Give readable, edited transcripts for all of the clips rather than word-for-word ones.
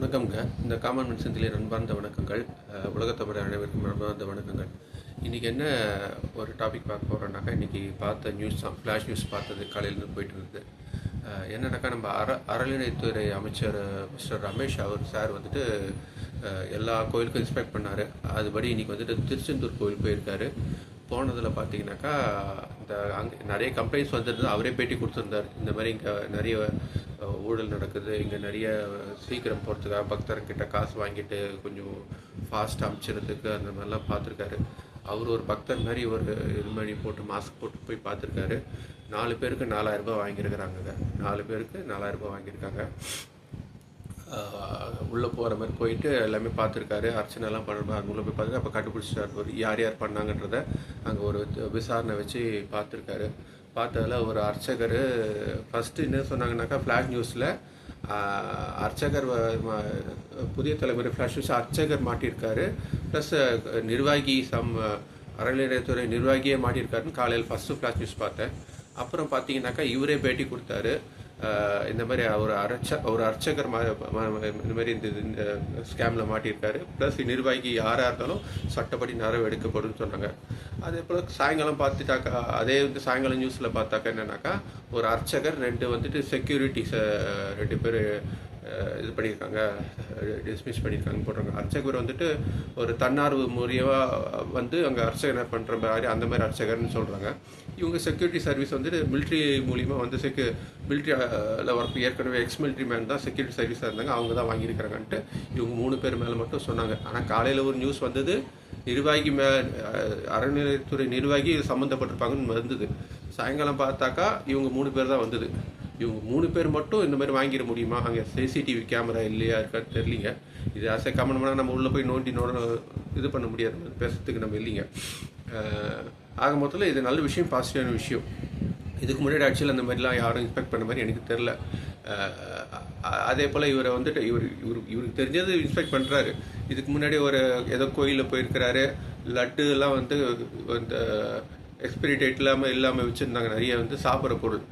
வணக்கம்ங்க. இந்த common man செந்திலின் அன்பார்ந்த வணக்கங்கள். உலகத்தமிழர் அனைவருக்கும் அன்பார்ந்த வணக்கங்கள். இன்றைக்கி என்ன ஒரு டாபிக் பார்க்க போகிறோன்னாக்கா, இன்றைக்கி பார்த்த நியூஸ் தான், ஃப்ளாஷ் நியூஸ் பார்த்தது காலையிலேருந்து போயிட்டு இருந்தது. என்னன்னாக்கா, நம்ம அறநிலையத்துறை அமைச்சர் மிஸ்டர் ரமேஷ் சார் வந்துட்டு எல்லா கோயிலுக்கும் இன்ஸ்பெக்ட் பண்ணார். அதுபடி இன்றைக்கி வந்துட்டு திருச்செந்தூர் கோயில் போயிருக்காரு. போனதில் பார்த்தீங்கன்னாக்கா, அங்கே நிறைய கம்ப்ளைண்ட்ஸ் வந்துருந்தது. அவரே பேட்டி கொடுத்துருந்தார். இந்த மாதிரி இங்கே நிறைய ஊழல் நடக்குது, இங்கே நிறைய சீக்கிரம் போகிறதுக்காக பக்தர்கிட்ட காசு வாங்கிட்டு கொஞ்சம் ஃபாஸ்ட்டாக அனுப்பிச்சிடுறதுக்கு அந்த மாதிரிலாம் பார்த்துருக்காரு. அவர் ஒரு பக்தர் மாதிரி ஒரு இது மாதிரி போட்டு மாஸ்க் போட்டு போய் பார்த்துருக்காரு. 4 பேருக்கு 4000 ரூபாய் வாங்கியிருக்கிறாங்க. 4 பேருக்கு 4000 ரூபாய் வாங்கியிருக்காங்க. உள்ளே போகிற மாதிரி போயிட்டு எல்லாமே பார்த்துருக்காரு. அர்ச்சனைலாம் பண்ணுறப்ப அங்கே உள்ளே போய் பார்த்துட்டு அப்போ கண்டுபிடிச்சிட்டார் ஒரு யார் யார் பண்ணாங்கன்றதை. அங்கே ஒரு விசாரணை வச்சு பார்த்துருக்காரு. பார்த்ததில் ஒரு அர்ச்சகர் ஃபஸ்ட்டு என்ன சொன்னாங்கன்னாக்கா, ஃப்ளாஷ் நியூஸில் அர்ச்சகர் புதிய தலைமுறை ஃப்ளாஷ் நியூஸ் அர்ச்சகர் மாட்டியிருக்காரு, ப்ளஸ் நிர்வாகி அறநிலையத்துறை நிர்வாகியே மாட்டியிருக்காருன்னு காலையில் ஃபஸ்ட்டு ஃப்ளாஷ் நியூஸ் பார்த்தேன். அப்புறம் பார்த்தீங்கன்னாக்கா, இவரே பேட்டி கொடுத்தாரு. இந்த மாதிரி ஒரு அர்ச்சகர் இந்த மாதிரி இந்த ஸ்கேமில் மாட்டியிருக்காரு, ப்ளஸ் நிர்வாகி யாராக இருந்தாலும் சட்டப்படி நடவடிக்கை எடுக்கப்படும் சொன்னாங்க. அதே போல் சாயங்காலம் பார்த்துட்டாக்கா, அதே சாயங்காலம் நியூஸில் பார்த்தாக்கா என்னன்னாக்கா, ஒரு அர்ச்சகர் 2 வந்துட்டு செக்யூரிட்டிஸை 2 பேர் இது பண்ணியிருக்காங்க, டிஸ்மிஸ் பண்ணியிருக்காங்க போடுறாங்க. அர்ச்சகர் வந்துட்டு ஒரு தன்னார்வ முறையாக வந்து அங்கே அர்ச்சகனை பண்ணுற மாதிரி அந்த மாதிரி அர்ச்சகர்னு சொல்கிறாங்க. இவங்க செக்யூரிட்டி சர்வீஸ் வந்துட்டு மிலிட்ரி மூலிமா வந்து மிலிட்ரியில் ஒர்க் ஏற்கனவே மிலிட்ரி மேன் தான் செக்யூரிட்டி சர்வீஸாக இருந்தாங்க, அவங்க தான் வாங்கியிருக்கிறாங்கன்ட்டு இவங்க 3 பேர் மேலே மட்டும் சொன்னாங்க. ஆனால் காலையில் ஒரு நியூஸ் வந்தது, நிர்வாகி அறநிலையத்துறை நிர்வாகி சம்மந்தப்பட்டிருப்பாங்கன்னு வந்தது. சாயங்காலம் பார்த்தாக்கா இவங்க 3 பேர் தான் வந்தது. இவங்க 3 பேர் மட்டும் இந்த மாதிரி வாங்கிட முடியுமா? அங்கே சிசிடிவி கேமரா இல்லையா இருக்கான்னு தெரியலிங்க. இது ஆசை கமெண்ட் பண்ணால் நம்ம உள்ளே போய் நோண்டி இது பண்ண முடியாது, பேசுறதுக்கு நம்ம இல்லைங்க. ஆக மொத்தத்தில் இது நல்ல விஷயம், பாசிட்டிவான விஷயம். இதுக்கு முன்னாடி ஆக்சுவலி அந்த மாதிரிலாம் யாரும் இன்ஸ்பெக்ட் பண்ண மாதிரி எனக்கு தெரில. அதே போல் இவரை வந்துட்டு இவருக்கு தெரிஞ்சது இன்ஸ்பெக்ட் பண்ணுறாரு. இதுக்கு முன்னாடி ஒரு ஏதோ கோயிலில் போயிருக்கிறாரு. லட்டுலாம் வந்து இந்த எக்ஸ்பிரி டேட் இல்லாமல் வச்சுருந்தாங்க, நிறைய வந்து சாப்பிட்ற பொருள்.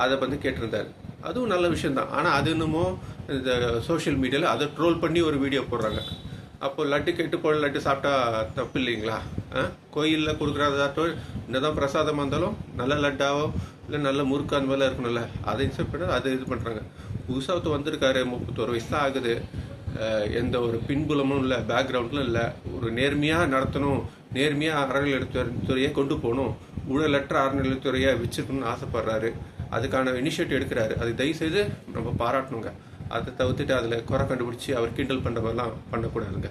அதை வந்து கேட்டிருந்தார். அதுவும் நல்ல விஷயந்தான். ஆனால் அது என்னமோ இந்த சோஷியல் மீடியாவில் அதை ட்ரோல் பண்ணி ஒரு வீடியோ போடுறாங்க. அப்போ லட்டு கெட்டு போட லட்டு சாப்பிட்டா தப்பு இல்லைங்களா? கோயிலில் கொடுக்குறதாட்டோ என்னதான் பிரசாதமாக இருந்தாலும் நல்ல லட்டாவோ இல்லை நல்ல முறுக்கு அந்த மாதிரிலாம் இருக்கணும்ல, அதை இன்செப்ட் பண்ணி அதை இது பண்ணுறாங்க. புதுசாக வந்திருக்காரு, 31 வயசு தான் ஆகுது. எந்த ஒரு பின்புலமும் இல்லை, பேக்ரவுண்டும் இல்லை. ஒரு நேர்மையாக நடத்தணும், நேர்மையாக அறநிலையத்துறையை கொண்டு போகணும், ஊழலற்ற அறநிலையத்துறையை வச்சுக்கணும்னு ஆசைப்படுறாரு. அதுக்கான இனிஷியேட்டிவ் எடுக்கிறாரு. அது தயவுசெய்து நம்ம பாராட்டணுங்க. அதை தவிர்த்துட்டு அதில் குறை கண்டுபிடிச்சி அவர் கிண்டல் பண்ணுற மாதிரிலாம் பண்ணக்கூடாதுங்க.